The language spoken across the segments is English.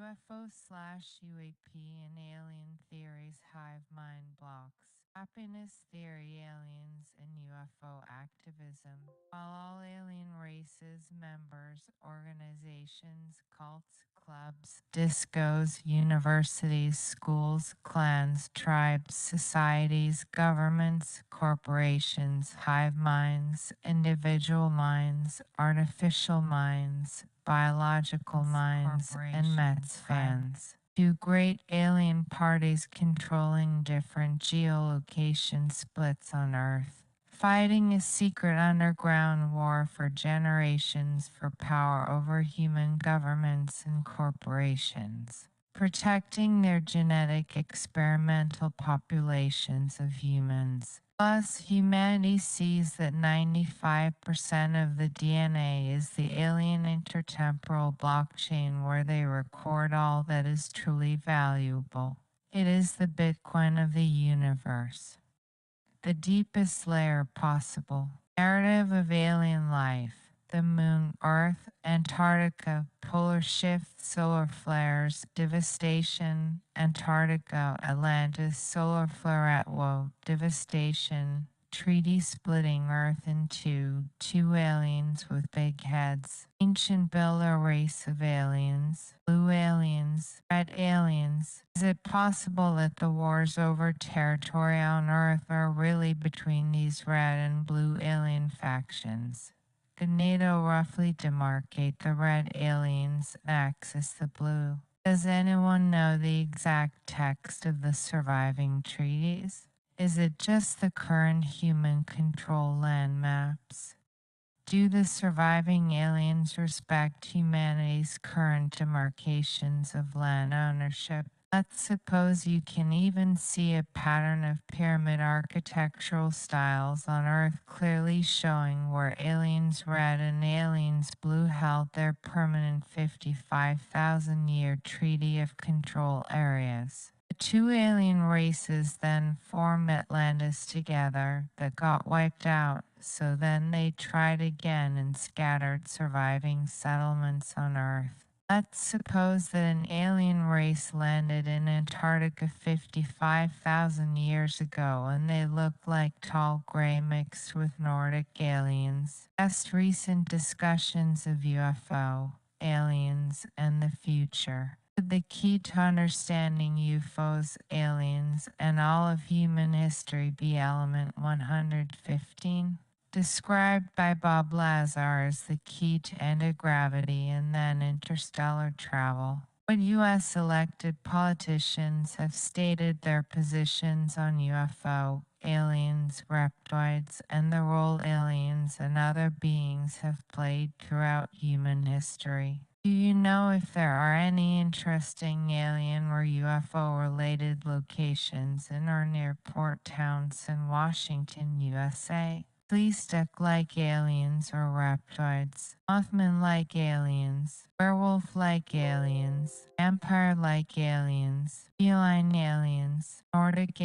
UFO/UAP and alien theories hive mind blocks. Happiness theory, aliens, and UFO activism. While all alien races, members, organizations, cults, clubs, discos, universities, schools, clans, tribes, societies, governments, corporations, hive minds, individual minds, artificial minds, biological minds, and Mets fans. Two great alien parties controlling different geolocation splits on Earth, fighting a secret underground war for generations for power over human governments and corporations, protecting their genetic experimental populations of humans. Plus, humanity sees that 95% of the DNA is the alien intertemporal blockchain where they record all that is truly valuable. It is the Bitcoin of the universe. The deepest layer possible. Narrative of alien life. The moon, Earth, Antarctica, polar shift, solar flares, devastation, Antarctica, Atlantis, solar flare at woe, devastation, treaty splitting Earth in two aliens with big heads, ancient builder race of aliens, blue aliens, red aliens. Is it possible that the wars over territory on Earth are really between these red and blue alien factions? Could NATO roughly demarcate the red aliens and access the blue? Does anyone know the exact text of the surviving treaties? Is it just the current human control land maps? Do the surviving aliens respect humanity's current demarcations of land ownership? Let's suppose you can even see a pattern of pyramid architectural styles on Earth clearly showing where aliens red and aliens blue held their permanent 55,000-year treaty of control areas. The two alien races then formed Atlantis together that got wiped out, so then they tried again and scattered surviving settlements on Earth. Let's suppose that an alien race landed in Antarctica 55,000 years ago and they looked like tall gray mixed with Nordic aliens. Best recent discussions of UFO, aliens, and the future. Could the key to understanding UFOs, aliens, and all of human history be element 115? Described by Bob Lazar as the key to anti-gravity and then interstellar travel. What U.S. elected politicians have stated their positions on UFO, aliens, reptoids, and the role aliens and other beings have played throughout human history. Do you know if there are any interesting alien or UFO-related locations in or near port towns in Washington, USA? Flea-stick-like aliens or reptoids, Mothman-like aliens, werewolf-like aliens, vampire-like aliens, feline aliens, Nordic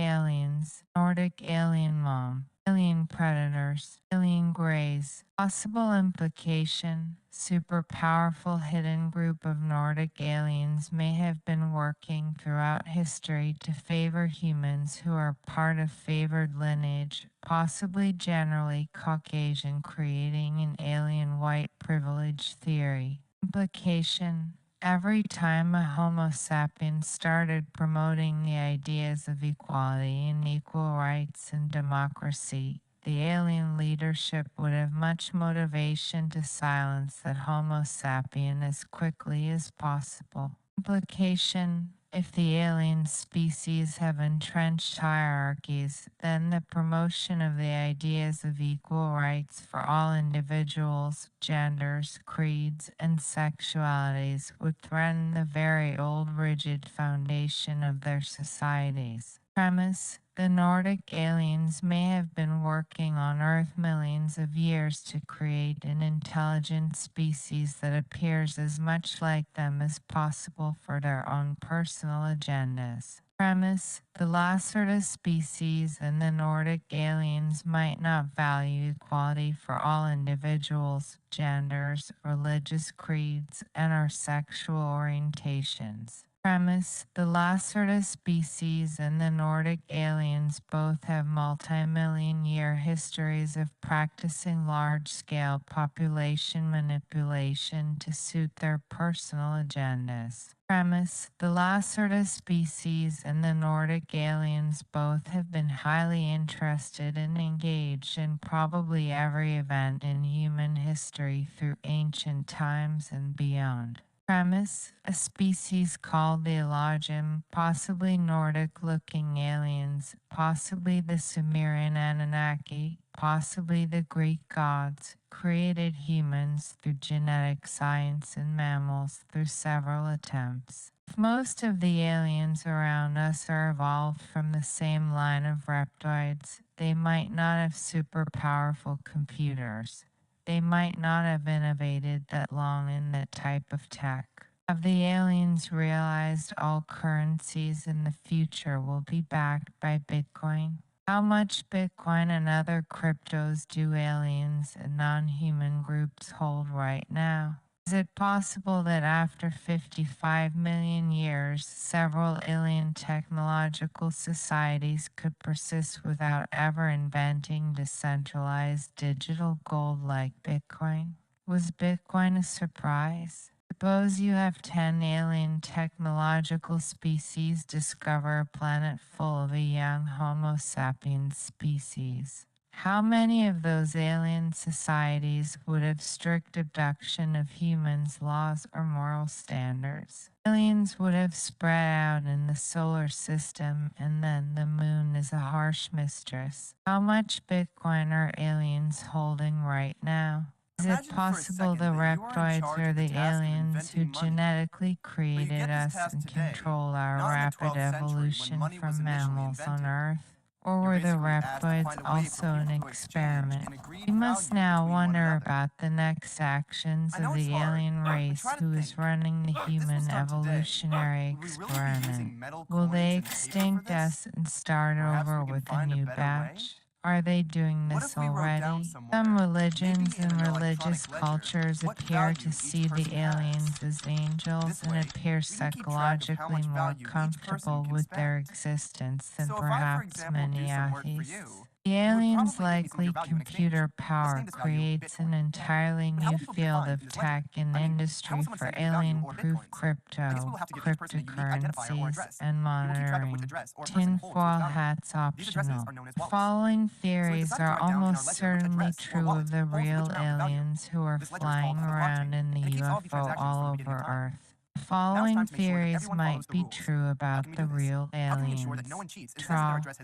alien mom, alien predators, alien greys. Possible implication: super powerful hidden group of Nordic aliens may have been working throughout history to favor humans who are part of favored lineage, possibly generally Caucasian, creating an alien white privilege theory. Implication: every time a Homo sapiens started promoting the ideas of equality and equal rights and democracy, the alien leadership would have much motivation to silence that Homo sapien as quickly as possible. Implication: if the alien species have entrenched hierarchies, then the promotion of the ideas of equal rights for all individuals, genders, creeds, and sexualities would threaten the very old rigid foundation of their societies. Premise: the Nordic aliens may have been working on Earth millions of years to create an intelligent species that appears as much like them as possible for their own personal agendas. Premise: the Lacerda species and the Nordic aliens might not value equality for all individuals, genders, religious creeds, and/or sexual orientations. Premise: the Lacerda species and the Nordic aliens both have multi-million-year histories of practicing large-scale population manipulation to suit their personal agendas. Premise: the Lacerda species and the Nordic aliens both have been highly interested and engaged in probably every event in human history through ancient times and beyond. Premise: a species called the Elohim, possibly Nordic-looking aliens, possibly the Sumerian Anunnaki, possibly the Greek gods, created humans through genetic science and mammals through several attempts. If most of the aliens around us are evolved from the same line of reptoids, they might not have super powerful computers. They might not have innovated that long in that type of tech. Have the aliens realized all currencies in the future will be backed by Bitcoin? How much Bitcoin and other cryptos do aliens and non-human groups hold right now? Is it possible that after 55 million years, several alien technological societies could persist without ever inventing decentralized digital gold like Bitcoin? Was Bitcoin a surprise? Suppose you have 10 alien technological species discover a planet full of a young Homo sapiens species. How many of those alien societies would have strict abduction of humans' laws or moral standards? Aliens would have spread out in the solar system, and then the moon is a harsh mistress. How much Bitcoin are aliens holding right now? Is it possible the reptoids are the aliens who genetically created us and control our rapid evolution from mammals on Earth? Or were the reptoids also an experiment? We must now wonder about the next actions of the alien race who is running the human evolutionary experiment. Will they extinct us and start over with a new batch? Are they doing this already? Some religions and religious cultures appear to see the aliens as angels and appear psychologically more comfortable with their existence than perhaps many atheists. The aliens' likely computer power creates an entirely new field of tech and industry for alien-proof crypto, cryptocurrencies, and monitoring. Tinfoil hats optional. The following theories are almost certainly true of the real aliens who are flying around in the UFO all over Earth. The following theories might be true about the real aliens.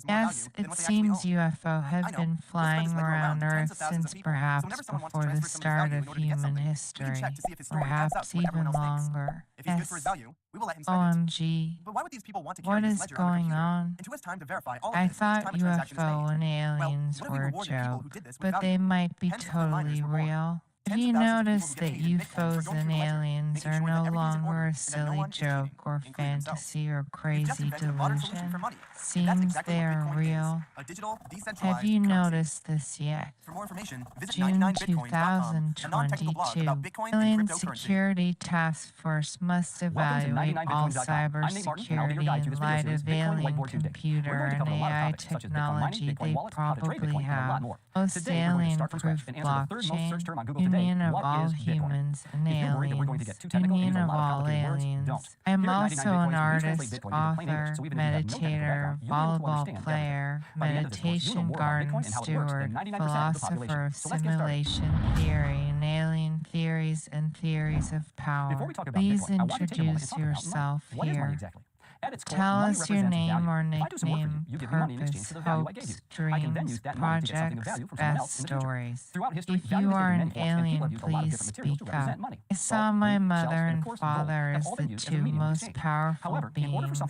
Yes, it seems UFO have been flying around Earth since perhaps before the start of human history, perhaps even longer. Yes. OMG. What is going on? I thought UFO and aliens were a joke, but they might be totally real. Have you noticed that UFOs and aliens are no longer a silly joke or fantasy or crazy delusion? Seems they are real. Have you noticed this yet? June 2022. Alien Security Task Force must evaluate all cybersecurity in light of alien computer and AI technology they probably have. Most alien-proof blockchain, union of all humans and aliens, union of all aliens. I'm also an artist, author, meditator, volleyball player, meditation garden steward, philosopher of simulation theory and alien theories and theories of power. Please introduce yourself here. Tell us your name or nickname, purpose, hopes, dreams, projects, best stories. If you are an alien, please speak up. I saw my mother and father as the two most powerful beings,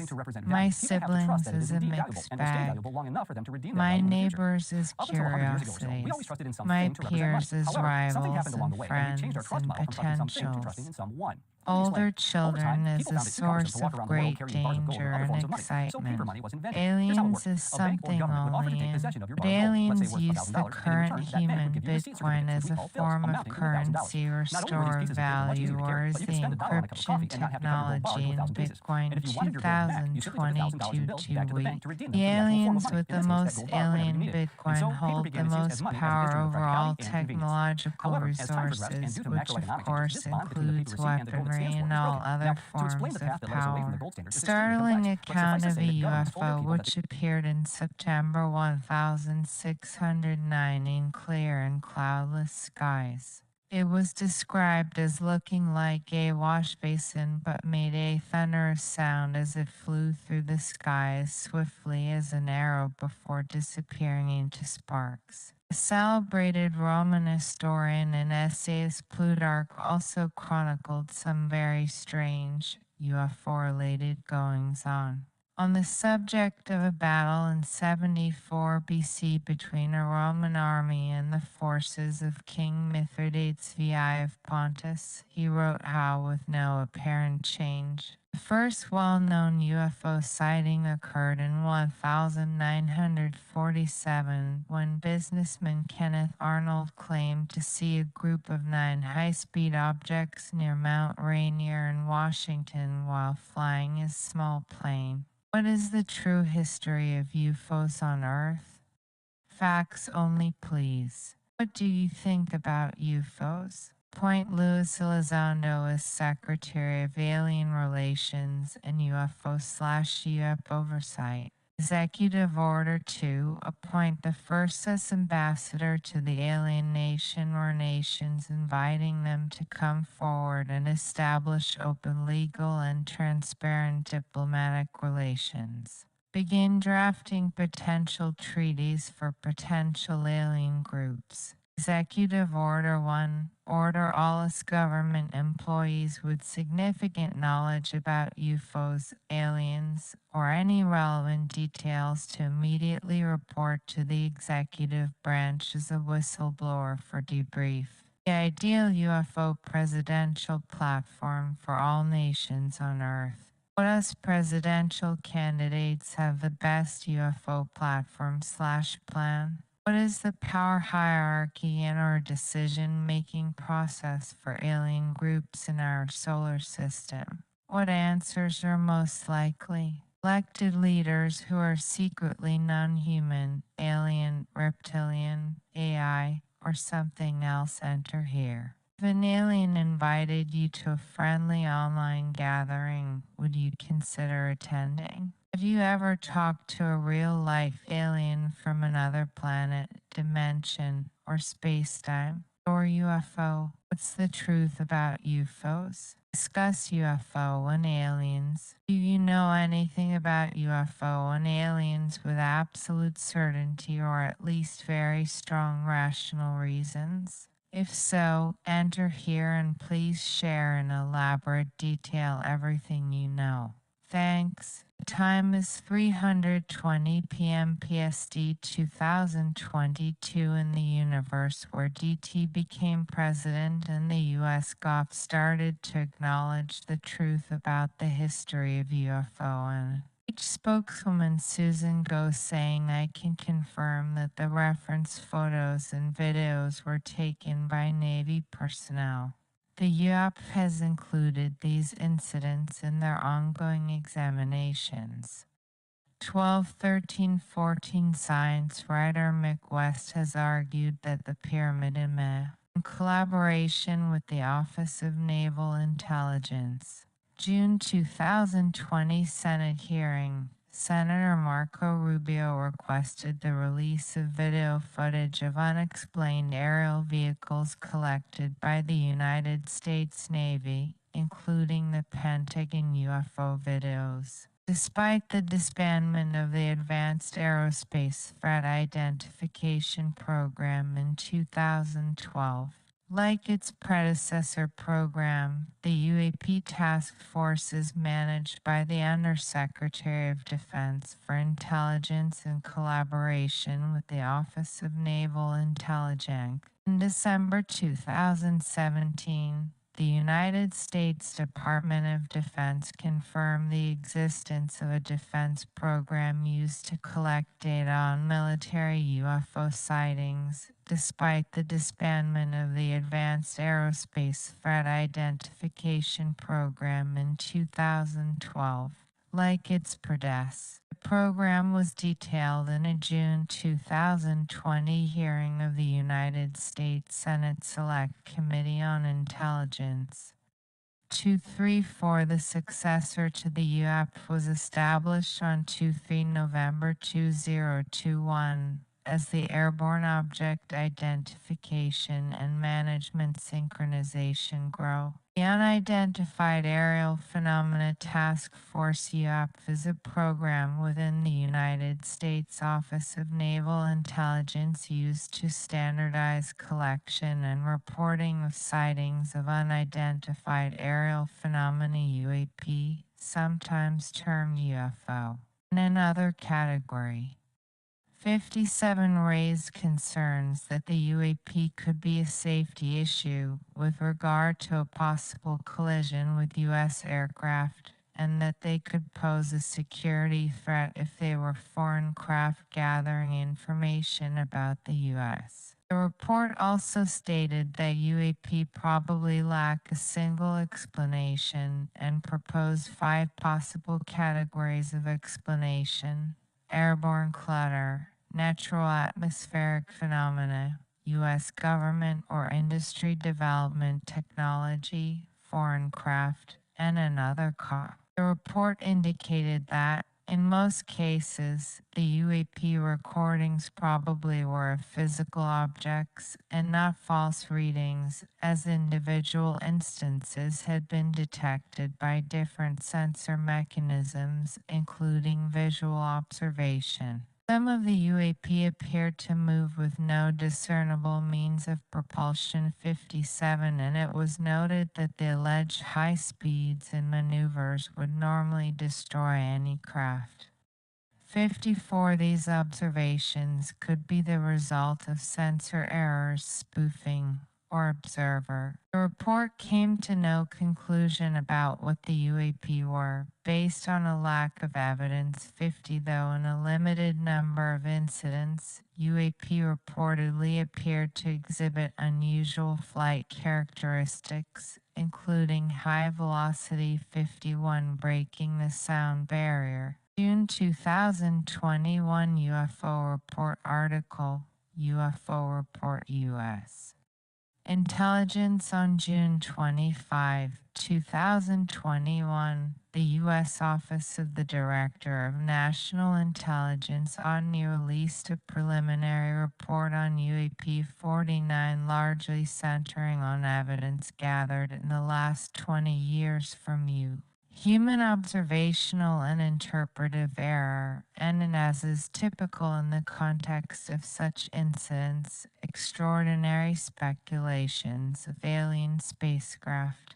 my siblings as a mixed bag, my neighbors as curiosities, my peers as rivals and friends and potentials. older children as a source of great danger and excitement. Aliens is something only in, but aliens use the current human Bitcoin as a form of currency or store of value, or as the encryption technology in Bitcoin 2022 The aliens with the most alien Bitcoin hold the most power over all technological resources, which of course includes weaponry and all other forms of power. Startling account of a UFO which appeared in September 1609 in clear and cloudless skies. It was described as looking like a wash basin but made a thunderous sound as it flew through the sky as swiftly as an arrow before disappearing into sparks. The celebrated Roman historian and essayist Plutarch also chronicled some very strange UFO-related goings-on. On the subject of a battle in 74 BC between a Roman army and the forces of King Mithridates VI of Pontus, he wrote how, with no apparent change, the first well-known UFO sighting occurred in 1947 when businessman Kenneth Arnold claimed to see a group of 9 high-speed objects near Mount Rainier in Washington while flying his small plane. What is the true history of UFOs on Earth? Facts only, please. What do you think about UFOs? Point Luis Elizondo is Secretary of Alien Relations and UFO/UF Oversight. Executive Order 2. Appoint the first as ambassador to the alien nation or nations, inviting them to come forward and establish open, legal, and transparent diplomatic relations. Begin drafting potential treaties for potential alien groups. Executive Order 1. Order all US government employees with significant knowledge about UFOs, aliens, or any relevant details to immediately report to the executive branch as a whistleblower for debrief. The ideal UFO presidential platform for all nations on Earth. What US presidential candidates have the best UFO platform/plan? What is the power hierarchy and or decision-making process for alien groups in our solar system? What answers are most likely? Elected leaders who are secretly non-human, alien, reptilian, AI, or something else enter here. If an alien invited you to a friendly online gathering, would you consider attending? Have you ever talked to a real-life alien from another planet, dimension, or space-time? Or UFO? What's the truth about UFOs? Discuss UFO and aliens. Do you know anything about UFO and aliens with absolute certainty or at least very strong rational reasons? If so, enter here and please share in elaborate detail everything you know. Thanks. The time is 3:20 p.m. PST 2022 in the universe where DT became president and the US GOP started to acknowledge the truth about the history of UFO, and each spokeswoman Susan Go saying, "I can confirm that the reference photos and videos were taken by Navy personnel." The UAP has included these incidents in their ongoing examinations. 12/13/14 science writer Mick West has argued that the Pyramid in collaboration with the Office of Naval Intelligence. June 2020 Senate hearing. Senator Marco Rubio requested the release of video footage of unexplained aerial vehicles collected by the United States Navy, including the Pentagon UFO videos. Despite the disbandment of the Advanced Aerospace Threat Identification Program in 2012, like its predecessor program, the UAP task force is managed by the Undersecretary of Defense for Intelligence in collaboration with the Office of Naval Intelligence. In December 2017, the United States Department of Defense confirmed the existence of a defense program used to collect data on military UFO sightings, despite the disbandment of the Advanced Aerospace Threat Identification Program in 2012. Like its predecessor, the program was detailed in a June 2020 hearing of the United States Senate Select Committee on Intelligence. 234. The successor to the UAP was established on 23 November 2021 as the Airborne Object Identification and Management Synchronization GROW. The Unidentified Aerial Phenomena Task Force UAP is a program within the United States Office of Naval Intelligence used to standardize collection and reporting of sightings of unidentified aerial phenomena UAP, sometimes termed UFO. In another category, 57 raised concerns that the UAP could be a safety issue with regard to a possible collision with U.S. aircraft, and that they could pose a security threat if they were foreign craft gathering information about the U.S. The report also stated that UAP probably lack a single explanation and proposed 5 possible categories of explanation: airborne clutter, natural atmospheric phenomena, U.S. government or industry development technology, foreign craft, and another cause. The report indicated that, in most cases, the UAP recordings probably were of physical objects and not false readings, as individual instances had been detected by different sensor mechanisms, including visual observation. Some of the UAP appeared to move with no discernible means of propulsion. 57, and it was noted that the alleged high speeds in maneuvers would normally destroy any craft. 54. These observations could be the result of sensor errors, spoofing, or observer. The report came to no conclusion about what the UAP were, based on a lack of evidence. 50. Though in a limited number of incidents, UAP reportedly appeared to exhibit unusual flight characteristics, including high velocity. 51. Breaking the sound barrier. June 2021 UFO Report article, UFO Report U.S. Intelligence on June 25, 2021, the U.S. Office of the Director of National Intelligence released a preliminary report on UAP 49, largely centering on evidence gathered in the last 20 years from human observational and interpretive error, and as is typical in the context of such incidents, extraordinary speculations of alien spacecraft.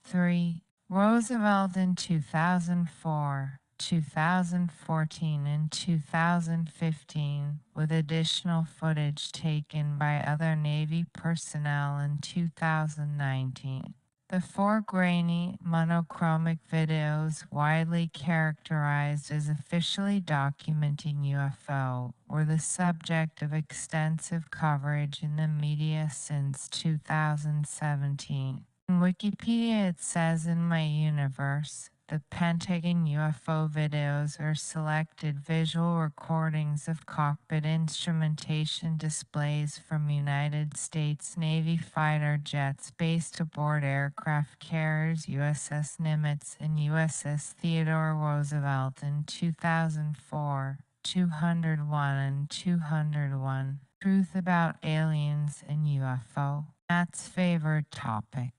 3. Roosevelt in 2004, 2014, and 2015, with additional footage taken by other Navy personnel in 2019. The 4 grainy, monochromic videos, widely characterized as officially documenting UFO, were the subject of extensive coverage in the media since 2017. In Wikipedia it says, in my universe, the Pentagon UFO videos are selected visual recordings of cockpit instrumentation displays from United States Navy fighter jets based aboard aircraft carriers USS Nimitz and USS Theodore Roosevelt in 2004, 201 and 201. Truth about aliens and UFO. Matt's favorite topic.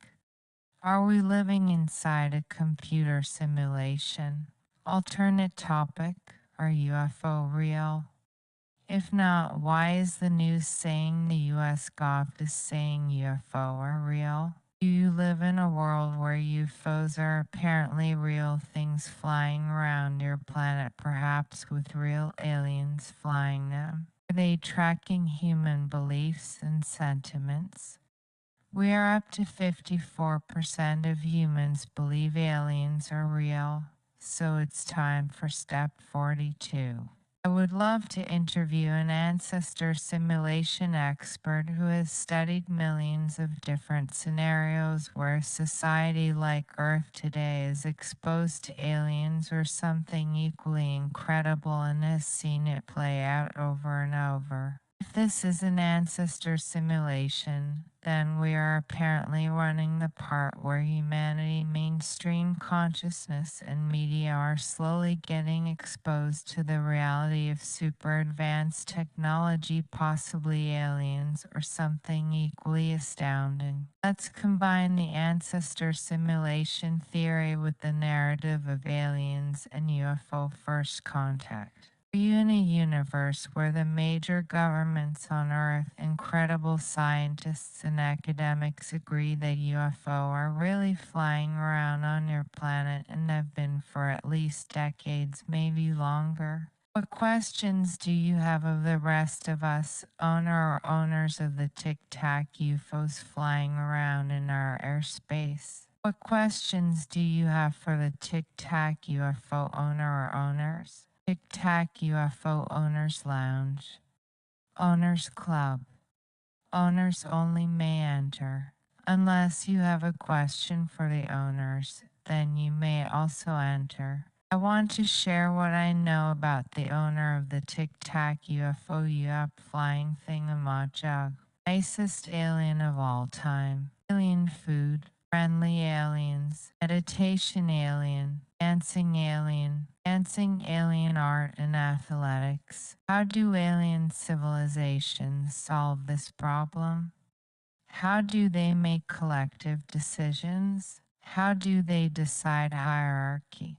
Are we living inside a computer simulation? Alternate topic, are UFO real? If not, why is the news saying the US gov is saying UFO are real? Do you live in a world where UFOs are apparently real things flying around your planet, perhaps with real aliens flying them? Are they tracking human beliefs and sentiments? We are up to 54% of humans believe aliens are real, so it's time for step 42. I would love to interview an ancestor simulation expert who has studied millions of different scenarios where a society like Earth today is exposed to aliens or something equally incredible and has seen it play out over and over. If this is an ancestor simulation, then we are apparently running the part where humanity, mainstream consciousness, and media are slowly getting exposed to the reality of super advanced technology, possibly aliens, or something equally astounding. Let's combine the ancestor simulation theory with the narrative of aliens and UFO first contact. Are you in a universe where the major governments on Earth, incredible scientists, and academics agree that UFO are really flying around on your planet and have been for at least decades, maybe longer? What questions do you have of the rest of us, owner or owners of the Tic Tac UFOs flying around in our airspace? What questions do you have for the Tic Tac UFO owner or owners? Tic Tac UFO Owners Lounge. Owners Club. Owners only may enter. Unless you have a question for the owners, then you may also enter. I want to share what I know about the owner of the Tic Tac UFO flying thingamajig. Nicest alien of all time. Alien food. Friendly aliens. Meditation alien. Dancing alien art and athletics. How do alien civilizations solve this problem? How do they make collective decisions? How do they decide hierarchy?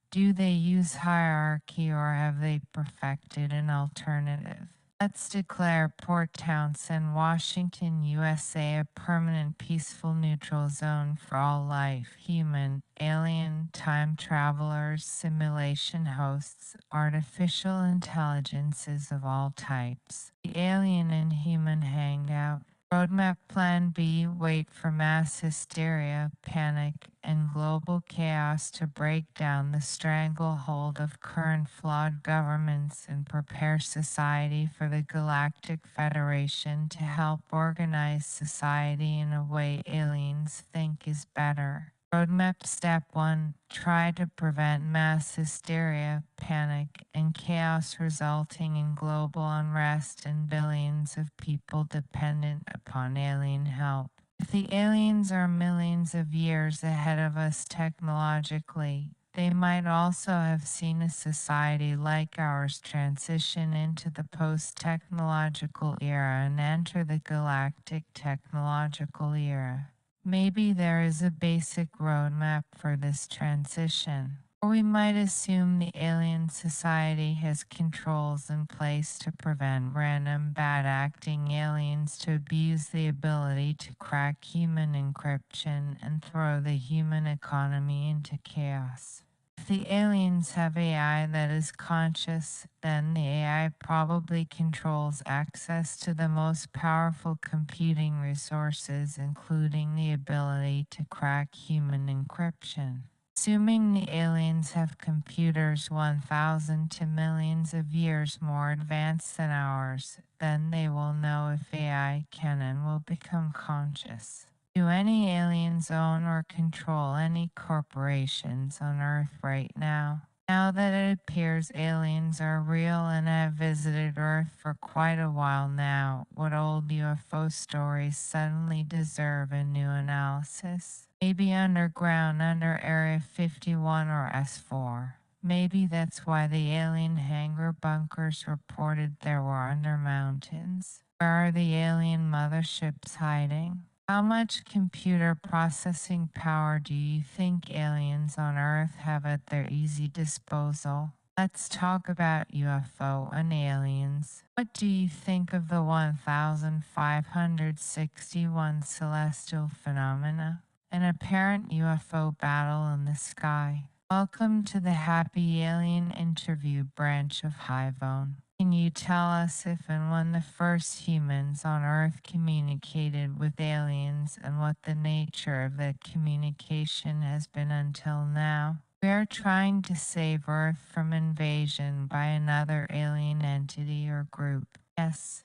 Do they use hierarchy or have they perfected an alternative? Let's declare Port Townsend, Washington, USA a permanent peaceful neutral zone for all life, human, alien, time travelers, simulation hosts, artificial intelligences of all types. The alien and human hangout. Roadmap Plan B, wait for mass hysteria, panic, and global chaos to break down the stranglehold of current flawed governments and prepare society for the Galactic Federation to help organize society in a way aliens think is better. Roadmap Step 1, try to prevent mass hysteria, panic, and chaos resulting in global unrest and billions of people dependent upon alien help. If the aliens are millions of years ahead of us technologically, they might also have seen a society like ours transition into the post-technological era and enter the galactic technological era. Maybe there is a basic roadmap for this transition. Or we might assume the alien society has controls in place to prevent random bad acting aliens to abuse the ability to crack human encryption and throw the human economy into chaos. If the aliens have AI that is conscious, then the AI probably controls access to the most powerful computing resources, including the ability to crack human encryption. Assuming the aliens have computers 1,000 to millions of years more advanced than ours, then they will know if AI can and will become conscious. Do any aliens own or control any corporations on Earth right now? Now that it appears aliens are real and have visited Earth for quite a while now, would old UFO stories suddenly deserve a new analysis? Maybe underground under Area 51 or S4. Maybe that's why the alien hangar bunkers reported there were under mountains. Where are the alien motherships hiding? How much computer processing power do you think aliens on Earth have at their easy disposal? Let's talk about UFO and aliens. What do you think of the 1561 celestial phenomena? An apparent UFO battle in the sky. Welcome to the Happy Alien interview branch of Hive1. Can you tell us if and when the first humans on Earth communicated with aliens and what the nature of the communication has been until now? We are trying to save Earth from invasion by another alien entity or group. Yes,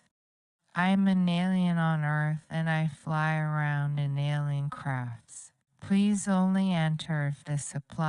I'm an alien on Earth and I fly around in alien crafts. Please only enter if the supply